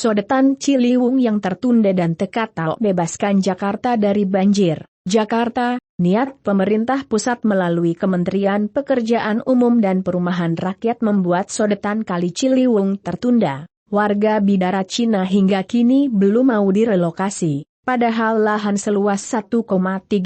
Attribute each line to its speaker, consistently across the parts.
Speaker 1: Sodetan Ciliwung yang tertunda dan teka-teki bebaskan Jakarta dari banjir. Jakarta, niat pemerintah pusat melalui Kementerian Pekerjaan Umum dan Perumahan Rakyat membuat sodetan Kali Ciliwung tertunda. Warga Bidara Cina hingga kini belum mau direlokasi. Padahal lahan seluas 1,35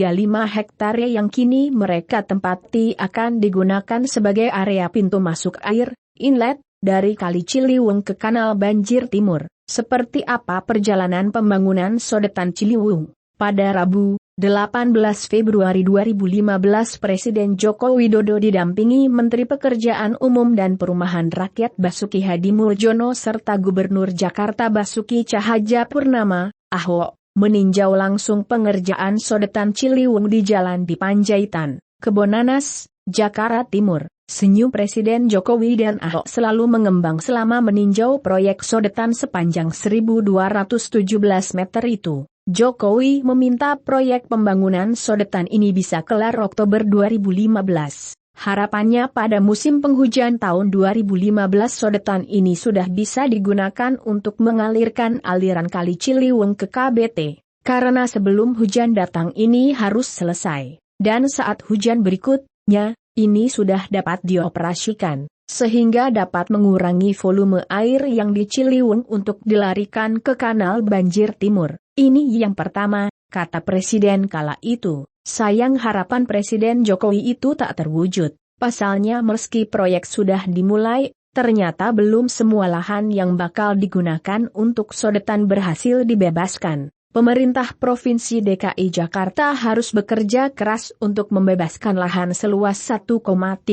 Speaker 1: hektar yang kini mereka tempati akan digunakan sebagai area pintu masuk air, inlet, dari Kali Ciliwung ke Kanal Banjir Timur. Seperti apa perjalanan pembangunan sodetan Ciliwung? Pada Rabu, 18 Februari 2015 Presiden Joko Widodo didampingi Menteri Pekerjaan Umum dan Perumahan Rakyat Basuki Hadimuljono serta Gubernur Jakarta Basuki Cahayapurnama, Ahok, meninjau langsung pengerjaan sodetan Ciliwung di Jalan di Panjaitan, Kebonanas, Jakarta Timur. Senyum Presiden Jokowi dan Ahok selalu mengembang selama meninjau proyek sodetan sepanjang 1.217 meter itu. Jokowi meminta proyek pembangunan sodetan ini bisa kelar Oktober 2015. Harapannya pada musim penghujan tahun 2015 sodetan ini sudah bisa digunakan untuk mengalirkan aliran Kali Ciliwung ke KBT. Karena sebelum hujan datang ini harus selesai. Dan saat hujan berikutnya, ini sudah dapat dioperasikan, sehingga dapat mengurangi volume air yang di Ciliwung untuk dilarikan ke Kanal Banjir Timur. Ini yang pertama, kata Presiden kala itu. Sayang harapan Presiden Jokowi itu tak terwujud. Pasalnya meski proyek sudah dimulai, ternyata belum semua lahan yang bakal digunakan untuk sodetan berhasil dibebaskan. Pemerintah Provinsi DKI Jakarta harus bekerja keras untuk membebaskan lahan seluas 1,35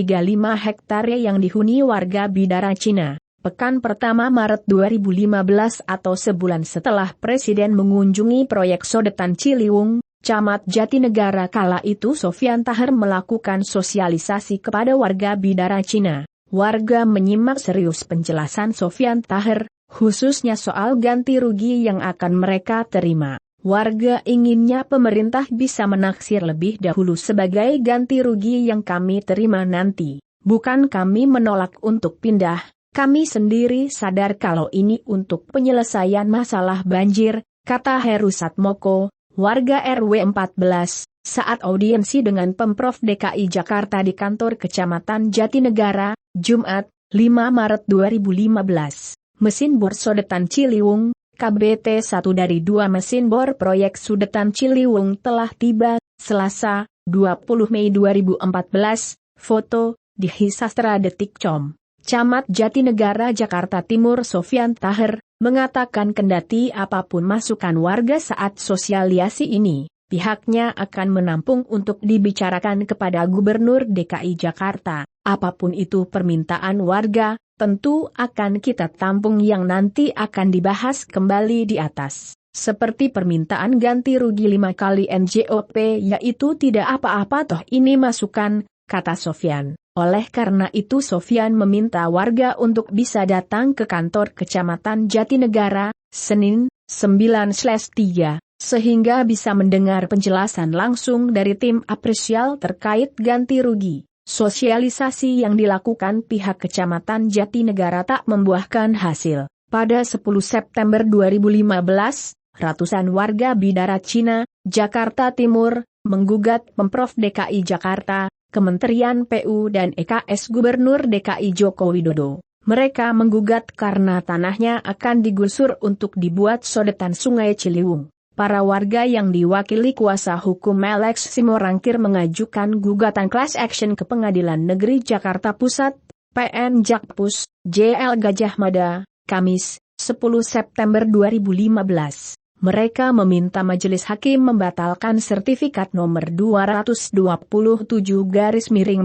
Speaker 1: hektar yang dihuni warga Bidara Cina. Pekan pertama Maret 2015 atau sebulan setelah Presiden mengunjungi proyek sodetan Ciliwung, Camat Jatinegara kala itu Sofyan Taher melakukan sosialisasi kepada warga Bidara Cina. Warga menyimak serius penjelasan Sofyan Taher, khususnya soal ganti rugi yang akan mereka terima. Warga inginnya pemerintah bisa menaksir lebih dahulu sebagai ganti rugi yang kami terima nanti. Bukan kami menolak untuk pindah, kami sendiri sadar kalau ini untuk penyelesaian masalah banjir, kata Heru Satmoko, warga RW 14, saat audiensi dengan Pemprov DKI Jakarta di kantor Kecamatan Jatinegara, Jumat, 5 Maret 2015. Mesin bor sodetan Ciliwung, KBT 1 dari 2 mesin bor proyek sodetan Ciliwung telah tiba, Selasa, 20 Mei 2014, foto, di Hisastra.detik.com. Camat Jatinegara Jakarta Timur Sofyan Taher, mengatakan kendati apapun masukan warga saat sosialisasi ini, pihaknya akan menampung untuk dibicarakan kepada Gubernur DKI Jakarta. Apapun itu permintaan warga, tentu akan kita tampung yang nanti akan dibahas kembali di atas. Seperti permintaan ganti rugi 5 kali NJOP yaitu tidak apa-apa toh ini masukan, kata Sofyan. Oleh karena itu Sofyan meminta warga untuk bisa datang ke kantor Kecamatan Jatinegara, Senin, 9/3, sehingga bisa mendengar penjelasan langsung dari tim apresial terkait ganti rugi. Sosialisasi yang dilakukan pihak Kecamatan Jatinegara tak membuahkan hasil. Pada 10 September 2015, ratusan warga Bidara Cina, Jakarta Timur, menggugat Pemprov DKI Jakarta, Kementerian PU dan EKS Gubernur DKI Joko Widodo. Mereka menggugat karena tanahnya akan digusur untuk dibuat sodetan Sungai Ciliwung. Para warga yang diwakili kuasa hukum Alex Simorangkir mengajukan gugatan class action ke Pengadilan Negeri Jakarta Pusat, PN Jakpus, JL Gajah Mada, Kamis, 10 September 2015. Mereka meminta majelis hakim membatalkan sertifikat nomor 227/,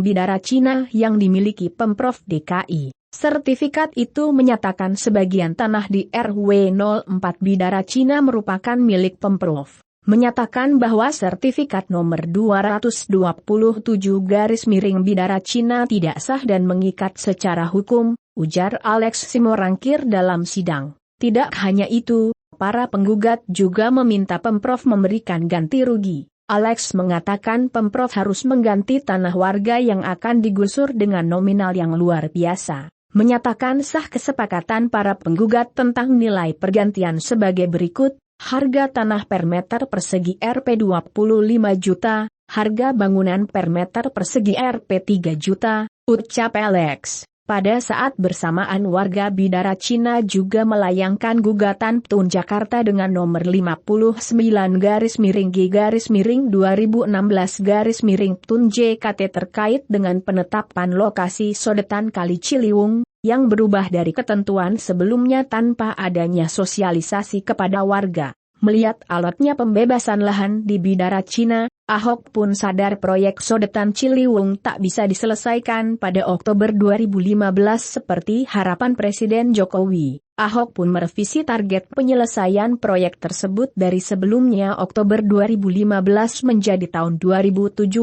Speaker 1: Bidara Cina yang dimiliki Pemprov DKI. Sertifikat itu menyatakan sebagian tanah di RW 04 Bidara Cina merupakan milik Pemprov. Menyatakan bahwa sertifikat nomor 227/, Bidara Cina tidak sah dan mengikat secara hukum, ujar Alex Simorangkir dalam sidang. Tidak hanya itu, para penggugat juga meminta Pemprov memberikan ganti rugi. Alex mengatakan Pemprov harus mengganti tanah warga yang akan digusur dengan nominal yang luar biasa. menyatakan sah kesepakatan para penggugat tentang nilai pergantian sebagai berikut: harga tanah per meter persegi Rp 25 juta, harga bangunan per meter persegi Rp 3 juta, ucap Alex. Pada saat bersamaan warga Bidara Cina juga melayangkan gugatan PTUN Jakarta dengan nomor 59-G-2016-PTUN JKT terkait dengan penetapan lokasi sodetan Kali Ciliwung, yang berubah dari ketentuan sebelumnya tanpa adanya sosialisasi kepada warga. Melihat alotnya pembebasan lahan di Bidara Cina, Ahok pun sadar proyek sodetan Ciliwung tak bisa diselesaikan pada Oktober 2015 seperti harapan Presiden Jokowi. Ahok pun merevisi target penyelesaian proyek tersebut dari sebelumnya Oktober 2015 menjadi tahun 2017.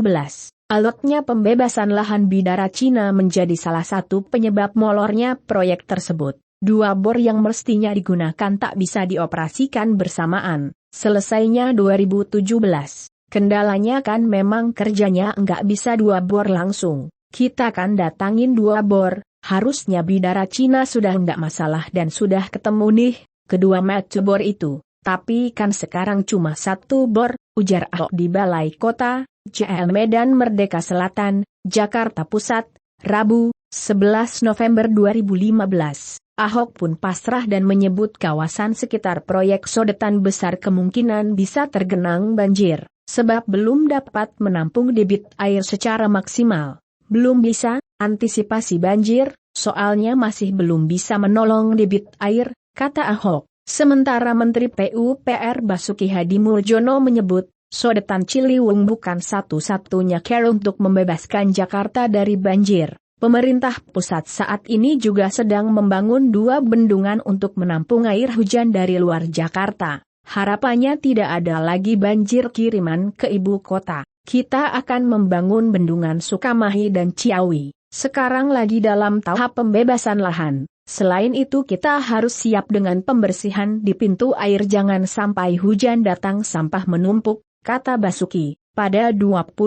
Speaker 1: Alotnya pembebasan lahan Bidara Cina menjadi salah satu penyebab molornya proyek tersebut. 2 bor yang mestinya digunakan tak bisa dioperasikan bersamaan. Selesainya 2017. Kendalanya kan memang kerjanya nggak bisa 2 bor langsung. Kita kan datangin 2 bor, harusnya Bidara Cina sudah nggak masalah dan sudah ketemu nih, kedua metu bor itu. Tapi kan sekarang cuma 1 bor, ujar Ahok di Balai Kota, JL Medan Merdeka Selatan, Jakarta Pusat, Rabu, 11 November 2015. Ahok pun pasrah dan menyebut kawasan sekitar proyek sodetan besar kemungkinan bisa tergenang banjir, sebab belum dapat menampung debit air secara maksimal. Belum bisa antisipasi banjir, soalnya masih belum bisa menolong debit air, kata Ahok. Sementara Menteri PUPR Basuki Hadimuljono menyebut, sodetan Ciliwung bukan satu-satunya cara untuk membebaskan Jakarta dari banjir. Pemerintah pusat saat ini juga sedang membangun 2 bendungan untuk menampung air hujan dari luar Jakarta. Harapannya tidak ada lagi banjir kiriman ke ibu kota. Kita akan membangun bendungan Sukamahi dan Ciawi. Sekarang lagi dalam tahap pembebasan lahan. Selain itu kita harus siap dengan pembersihan di pintu air jangan sampai hujan datang sampah menumpuk, kata Basuki. Pada 25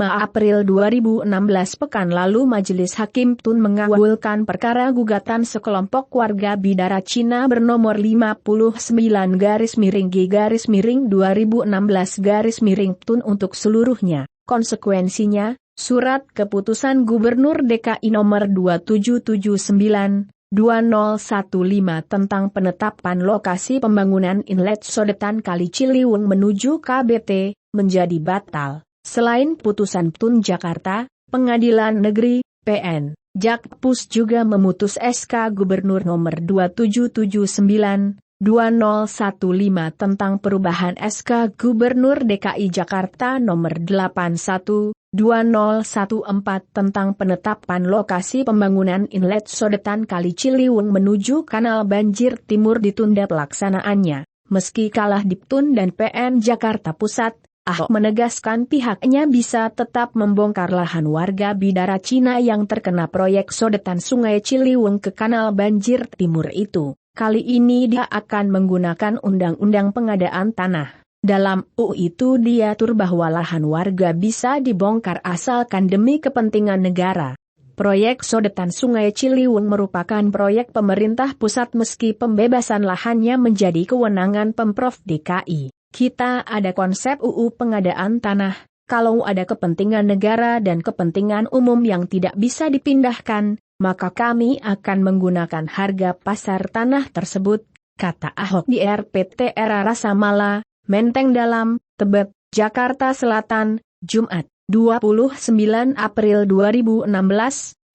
Speaker 1: April 2016 pekan lalu Majelis Hakim PTUN mengabulkan perkara gugatan sekelompok warga Bidara Cina bernomor 59-G-2016-PTUN untuk seluruhnya. Konsekuensinya, surat keputusan Gubernur DKI nomor 2779/2015 tentang penetapan lokasi pembangunan inlet sodetan Kali Ciliwung menuju KBT menjadi batal. Selain putusan PTUN Jakarta, Pengadilan Negeri, PN, Jakpus juga memutus SK Gubernur nomor 2779/2015 tentang perubahan SK Gubernur DKI Jakarta nomor 81/2014 tentang penetapan lokasi pembangunan inlet sodetan Kali Ciliwung menuju Kanal Banjir Timur ditunda pelaksanaannya. Meski kalah di PTUN dan PN Jakarta Pusat, Ahok menegaskan pihaknya bisa tetap membongkar lahan warga Bidara Cina yang terkena proyek sodetan Sungai Ciliwung ke Kanal Banjir Timur itu. Kali ini dia akan menggunakan Undang-Undang Pengadaan Tanah. Dalam UU itu diatur bahwa lahan warga bisa dibongkar asalkan demi kepentingan negara. Proyek sodetan Sungai Ciliwung merupakan proyek pemerintah pusat meski pembebasan lahannya menjadi kewenangan Pemprov DKI. Kita ada konsep UU pengadaan tanah, kalau ada kepentingan negara dan kepentingan umum yang tidak bisa dipindahkan, maka kami akan menggunakan harga pasar tanah tersebut, kata Ahok di RPTRA Rasamala, Menteng Dalam, Tebet, Jakarta Selatan, Jumat, 29 April 2016,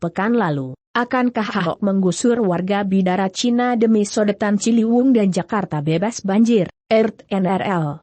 Speaker 1: pekan lalu. Akankah Ahok menggusur warga Bidara Cina demi sodetan Ciliwung dan Jakarta bebas banjir? NRL